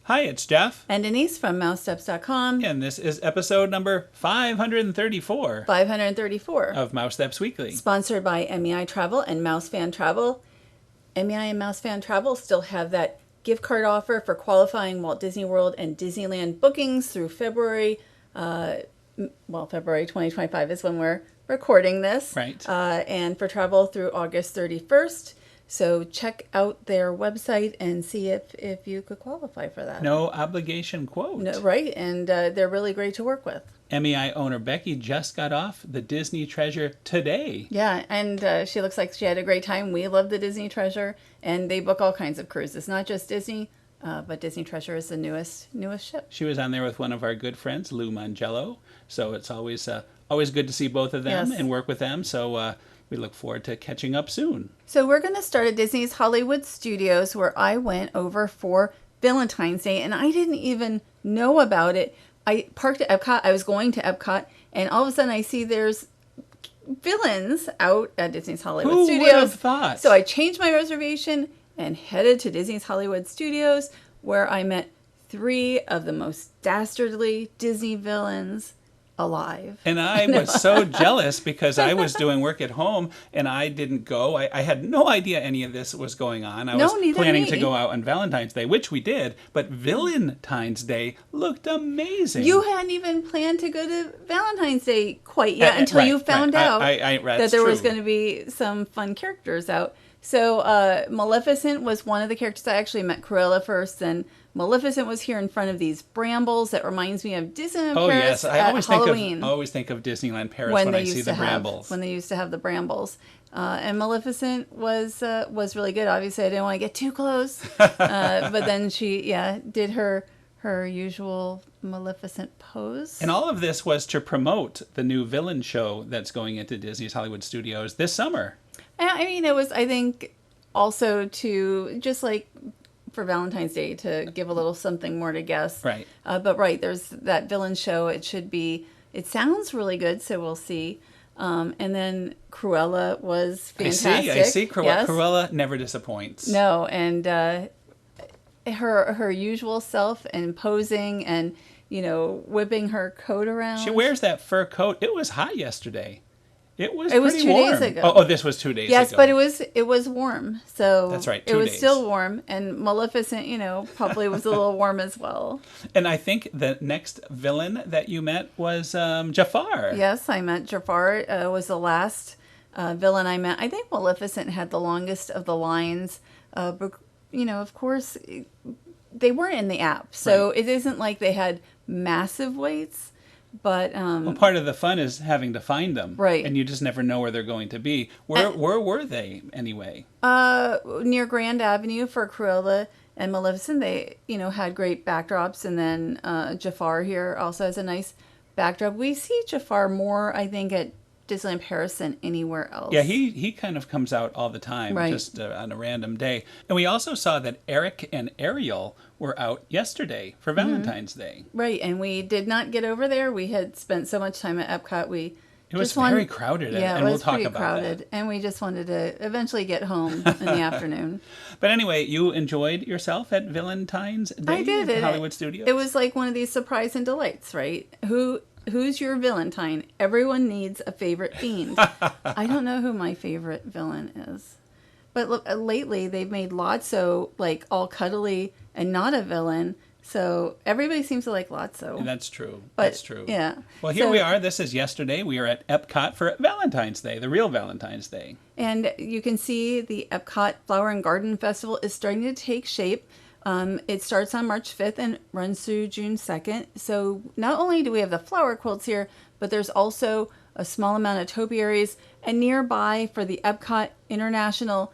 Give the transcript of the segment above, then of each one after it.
Hi, it's Jeff. And Denise from MouseSteps.com. And this is episode number 534. 534. Of Mousesteps Weekly. Sponsored by MEI Travel and Mouse Fan Travel. MEI and Mouse Fan Travel still have that gift card offer for qualifying Walt Disney World and Disneyland bookings through February. February 2025 is when we're recording this. Right. And for travel through August 31st. So check out their website and see if you could qualify for that. No obligation quote. No, right, and they're really great to work with. MEI owner Becky just got off the Disney Treasure today. Yeah, and she looks like she had a great time. We love the Disney Treasure, and they book all kinds of cruises, not just Disney, but Disney Treasure is the newest ship. She was on there with one of our good friends, Lou Mangello, so it's always good to see both of them and work with them. So we look forward to catching up soon. So we're going to start at Disney's Hollywood Studios, where I went over for Valentine's Day, and I didn't even know about it. I parked at Epcot. I was going to Epcot, and all of a sudden I see there's villains out at Disney's Hollywood Studios. Who would have thought? So I changed my reservation and headed to Disney's Hollywood Studios, where I met 3 of the most dastardly Disney villains alive. And I was so jealous because I was doing work at home and I didn't go. I had no idea any of this was going on. I was planning to go out on Valentine's Day, which we did, but Villaintine's Day looked amazing. You hadn't even planned to go to Valentine's Day quite yet until you found out that there was going to be some fun characters out. So Maleficent was one of the characters. I actually met Cruella first, and Maleficent was here in front of these brambles. That reminds me of Disneyland Paris. I always think of Disneyland Paris when I see the brambles. When they used to have the brambles. And Maleficent was really good. Obviously, I didn't want to get too close. But then she did her usual Maleficent pose. And all of this was to promote the new villain show that's going into Disney's Hollywood Studios this summer. I mean, it was, I think, also to just like for Valentine's Day to give a little something more to guess. Right. But there's that villain show. It sounds really good, so we'll see. And then Cruella was fantastic. I see. Cruella never disappoints. No, and her usual self and posing and, whipping her coat around. She wears that fur coat. It was hot yesterday. It was 2 warm. days ago. Oh, this was 2 days ago. Yes, but it was warm. So that's right. It was still warm, and Maleficent, probably was a little warm as well. And I think the next villain that you met was Jafar. Yes, I met Jafar. Was the last villain I met. I think Maleficent had the longest of the lines. But, of course, they weren't in the app, so It isn't like they had massive waits. But part of the fun is having to find them, right? And you just never know where they're going to be. Where were they anyway? Near Grand Avenue for Cruella and Maleficent. They had great backdrops, and then Jafar here also has a nice backdrop. We see Jafar more, I think, at Disneyland Paris than anywhere else. Yeah, he kind of comes out all the time, just on a random day. And we also saw that Eric and Ariel were out yesterday for Valentine's Day. Right, and we did not get over there. We had spent so much time at Epcot. It was very crowded, and we'll talk about crowded, that. And we just wanted to eventually get home in the afternoon. But anyway, you enjoyed yourself at Valentine's Day I did, at Hollywood Studios? It was like one of these surprise and delights, right? Who's your Villaintine? Everyone needs a favorite fiend. I don't know who my favorite villain is. But look, lately they've made Lotso like all cuddly and not a villain. So everybody seems to like Lotso. That's true. That's true. Yeah. Well, here we are. This is yesterday. We are at Epcot for Valentine's Day, the real Valentine's Day. And you can see the Epcot Flower and Garden Festival is starting to take shape. It starts on March 5th and runs through June 2nd. So not only do we have the flower quilts here, but there's also a small amount of topiaries. And nearby for the Epcot International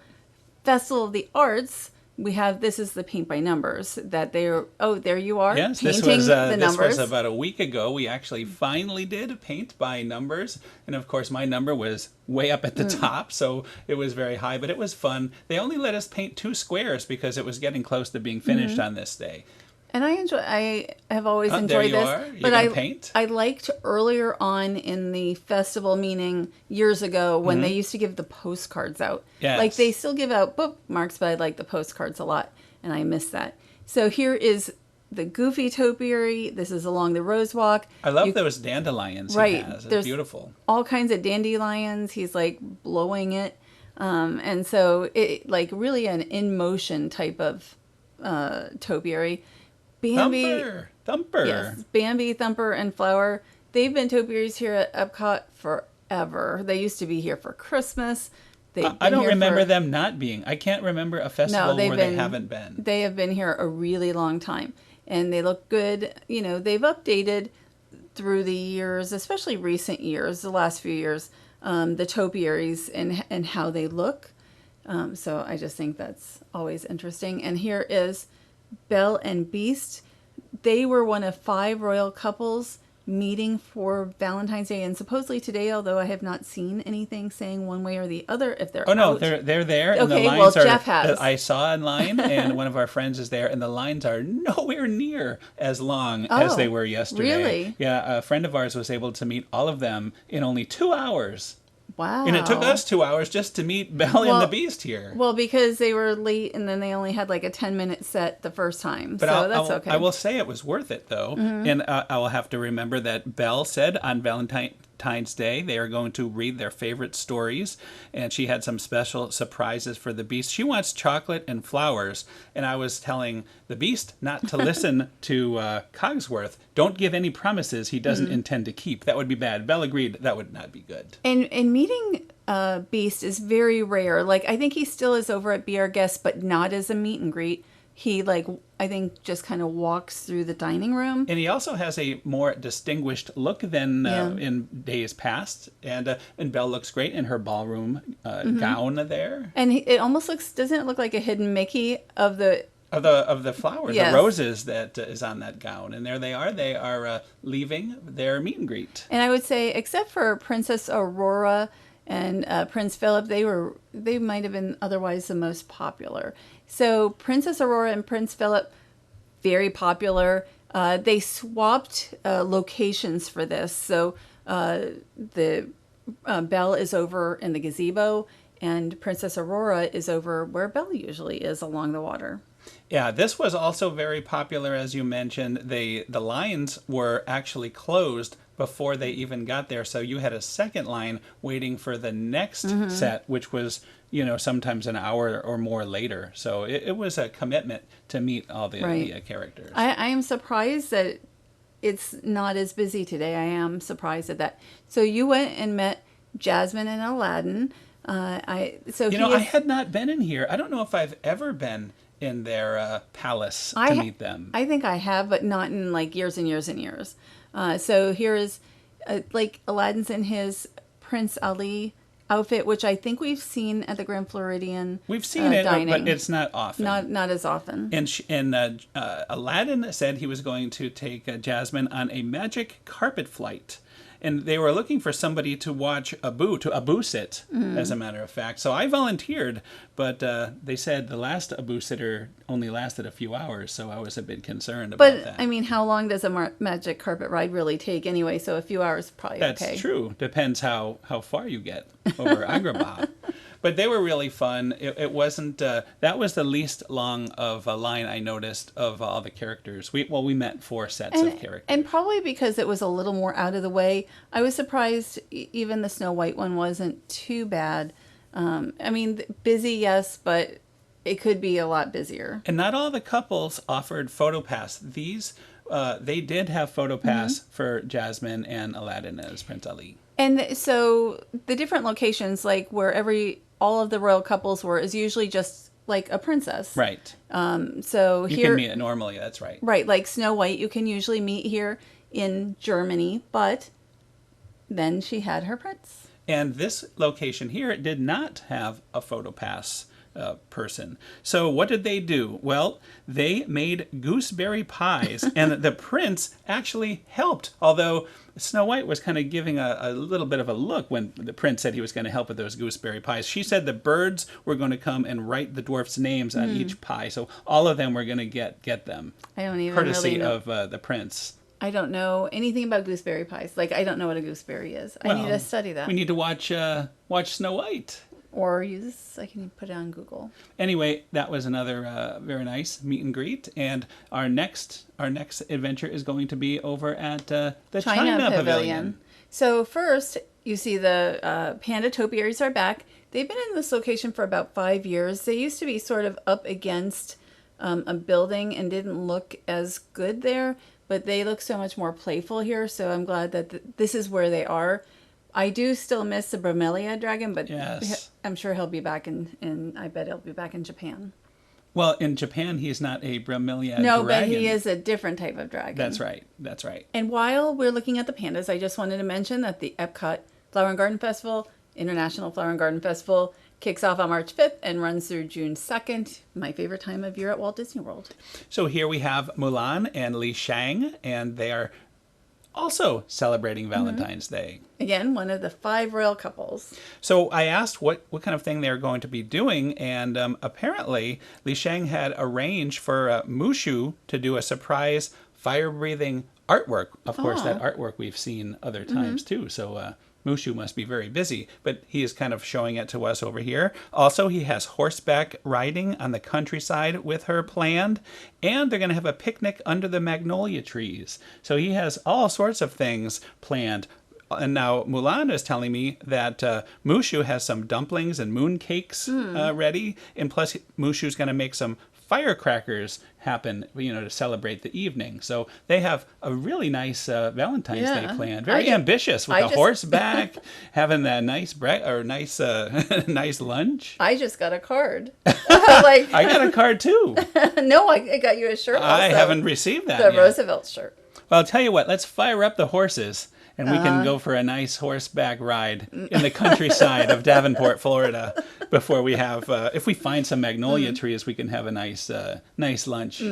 Festival of the Arts, we have, this is the paint by numbers that they're, there you are. Yes, painting the numbers. This was about a week ago. We actually finally did paint by numbers. And of course, my number was way up at the top, so it was very high, but it was fun. They only let us paint 2 squares because it was getting close to being finished on this day. And I have always enjoyed this. But I liked earlier on in the festival, meaning years ago, when they used to give the postcards out. Yes. Like they still give out bookmarks, but I like the postcards a lot, and I miss that. So here is the Goofy Topiary. This is along the Rose Walk. I love those dandelions he has. It's beautiful. All kinds of dandelions. He's like blowing it. And so it like really an in motion type of topiary. Bambi, Thumper. Yes, Bambi, Thumper, and Flower. They've been topiaries here at Epcot forever. They used to be here for Christmas. I don't remember them not being. I can't remember a festival where they haven't been. They have been here a really long time. And they look good. You know, they've updated through the years, especially recent years, the last few years, the topiaries and how they look. So I just think that's always interesting. And here is Belle and Beast. They were one of 5 royal couples meeting for Valentine's Day, and supposedly today, although I have not seen anything saying one way or the other if they're no, they're there. And okay, the lines well, are, Jeff has. I saw in line, and one of our friends is there, and the lines are nowhere near as long as they were yesterday. Really? Yeah, a friend of ours was able to meet all of them in only 2 hours. Wow. And it took us 2 hours just to meet Belle and the Beast here. Well, because they were late and then they only had like a 10-minute set the first time. But that's okay. I will say it was worth it, though. Mm-hmm. And I will have to remember that Belle said on Valentine's Day they are going to read their favorite stories. And she had some special surprises for the Beast. She wants chocolate and flowers. And I was telling the Beast not to listen to Cogsworth. Don't give any promises he doesn't intend to keep. That would be bad. Belle agreed that would not be good. And meeting Beast is very rare. Like, I think he still is over at Be Our Guest, but not as a meet and greet. He, like, I think just kind of walks through the dining room. And he also has a more distinguished look than in days past. And Belle looks great in her ballroom gown there. And it almost looks, doesn't it look like a hidden Mickey of the flowers, the roses that is on that gown. And there they are. They are leaving their meet and greet. And I would say, except for Princess Aurora and Prince Phillip, they might have been otherwise the most popular. So Princess Aurora and Prince Phillip, very popular. They swapped locations for this. So the Belle is over in the gazebo, and Princess Aurora is over where Belle usually is along the water. Yeah, this was also very popular, as you mentioned. The lines were actually closed before they even got there, so you had a second line waiting for the next set, which was, sometimes an hour or more later. So it was a commitment to meet all the characters. I am surprised that it's not as busy today. I am surprised at that. So you went and met Jasmine and Aladdin. I had not been in here. I don't know if I've ever been in their palace to meet them. I think I have, but not in like years and years and years. So here is like Aladdin's in his Prince Ali outfit, which I think we've seen at the Grand Floridian. We've seen it, dining. but it's not often. Not as often. And Aladdin said he was going to take Jasmine on a magic carpet flight. And they were looking for somebody to watch Abu sit, as a matter of fact. So I volunteered, but they said the last Abu sitter only lasted a few hours, so I was a bit concerned about that. But, I mean, how long does a magic carpet ride really take anyway? So a few hours is probably okay. That's true. Depends how far you get over Agrabah. But they were really fun. It wasn't, that was the least long of a line I noticed of all the characters. We met 4 sets of characters. And probably because it was a little more out of the way. I was surprised even the Snow White one wasn't too bad. I mean, busy, yes, but it could be a lot busier. And not all the couples offered PhotoPass. These, they did have PhotoPass for Jasmine and Aladdin as Prince Ali. And so the different locations, like where all of the royal couples were, is usually just like a princess. Right. So you here can meet it normally. That's right. Right, like Snow White, you can usually meet here in Germany, but then she had her prince. And this location here did not have a PhotoPass person. So what did they do? Well, they made gooseberry pies, and the prince actually helped, although Snow White was kind of giving a little bit of a look when the prince said he was going to help with those gooseberry pies. She said the birds were going to come and write the dwarfs' names on each pie, so all of them were going to get them. I don't even courtesy really know. of the prince. I don't know anything about gooseberry pies. Like, I don't know what a gooseberry is. I need to study that. We need to watch Snow White. Or I can put it on Google. Anyway, that was another very nice meet and greet. And our next adventure is going to be over at the China Pavilion. So first, you see the Panda Topiaries are back. They've been in this location for about 5 years. They used to be sort of up against a building and didn't look as good there, but they look so much more playful here. So I'm glad that this is where they are. I do still miss the Bromelia dragon, but yes. I'm sure he'll be back I bet he'll be back in Japan. Well, in Japan, he's not a Bromelia dragon. No, dragon. but he is a different type of dragon. That's right. And while we're looking at the pandas, I just wanted to mention that the Epcot Flower and Garden Festival, International Flower and Garden Festival, kicks off on March 5th and runs through June 2nd, my favorite time of year at Walt Disney World. So here we have Mulan and Li Shang, and they are also celebrating Valentine's Day. Again, one of the 5 royal couples. So I asked what kind of thing they were going to be doing, and apparently Li Shang had arranged for Mushu to do a surprise fire-breathing artwork. Of course, that artwork we've seen other times too, so Mushu must be very busy, but he is kind of showing it to us over here. Also, he has horseback riding on the countryside with her planned, and they're going to have a picnic under the magnolia trees. So he has all sorts of things planned. And now Mulan is telling me that Mushu has some dumplings and moon cakes ready, and plus Mushu's going to make some firecrackers happen, to celebrate the evening. So they have a really nice Valentine's Day planned. Very ambitious with the horseback, having that nice nice lunch. I just got a card. I got a card too. No, I got you a shirt also. I haven't received that yet. The Roosevelt shirt. Well, I'll tell you what, let's fire up the horses. And we can go for a nice horseback ride in the countryside of Davenport, Florida, before we have, if we find some magnolia trees, we can have a nice lunch.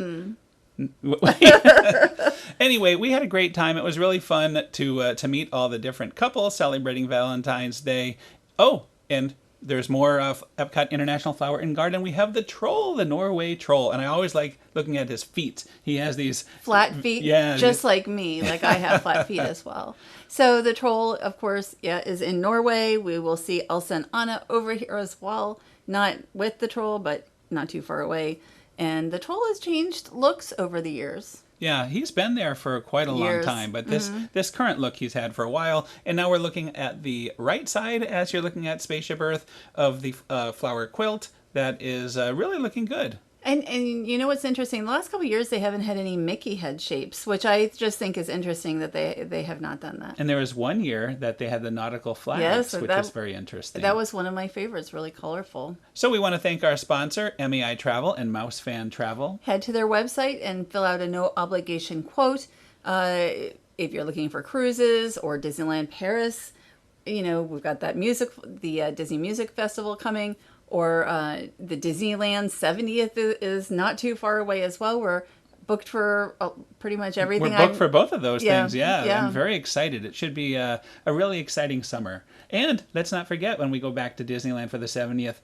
Anyway, we had a great time. It was really fun to meet all the different couples celebrating Valentine's Day. Oh, and there's more of Epcot International Flower and Garden. We have the troll, the Norway troll. And I always like looking at his feet. He has these flat feet, just like me. Like I have flat feet as well. So the troll, of course, is in Norway. We will see Elsa and Anna over here as well. Not with the troll, but not too far away. And the troll has changed looks over the years. Yeah, he's been there for quite a long time, but this current look he's had for a while. And now we're looking at the right side, as you're looking at Spaceship Earth, of the flower quilt. That is really looking good. And you know what's interesting? The last couple of years, they haven't had any Mickey head shapes, which I just think is interesting that they have not done that. And there was one year that they had the nautical flags, which was very interesting. That was one of my favorites, really colorful. So we want to thank our sponsor, MEI Travel and Mouse Fan Travel. Head to their website and fill out a no-obligation quote. If you're looking for cruises or Disneyland Paris, we've got that the Disney Music Festival coming. Or the Disneyland 70th is not too far away as well. We're booked for pretty much everything. We're booked for both of those things, yeah. I'm very excited. It should be a really exciting summer. And let's not forget, when we go back to Disneyland for the 70th,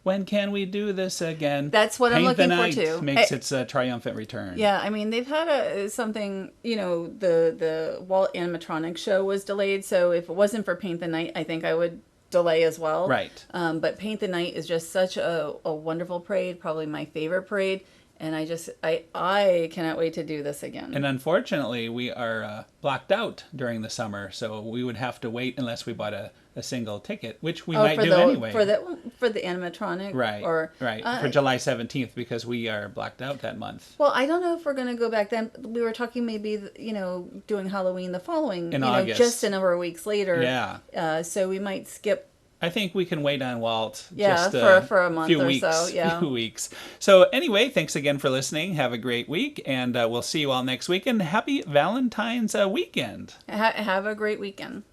when can we do this again? That's what I'm looking for, too. Makes its triumphant return. Yeah, I mean, they've had something, the Walt animatronic show was delayed. So if it wasn't for Paint the Night, I think I would delay as well. Right. But Paint the Night is just such a wonderful parade, probably my favorite parade. And I cannot wait to do this again. And unfortunately, we are blocked out during the summer, so we would have to wait unless we bought a single ticket, which we might do anyway. For the animatronic? Right, for July 17th, because we are blocked out that month. Well, I don't know if we're going to go back then. We were talking maybe, doing Halloween the following, in August. Just a number of weeks later. Yeah. So we might skip. I think we can wait on Walt for a month or weeks, so. Yeah. Few weeks. So anyway, thanks again for listening. Have a great week, and we'll see you all next week. And happy Valentine's weekend. Have a great weekend.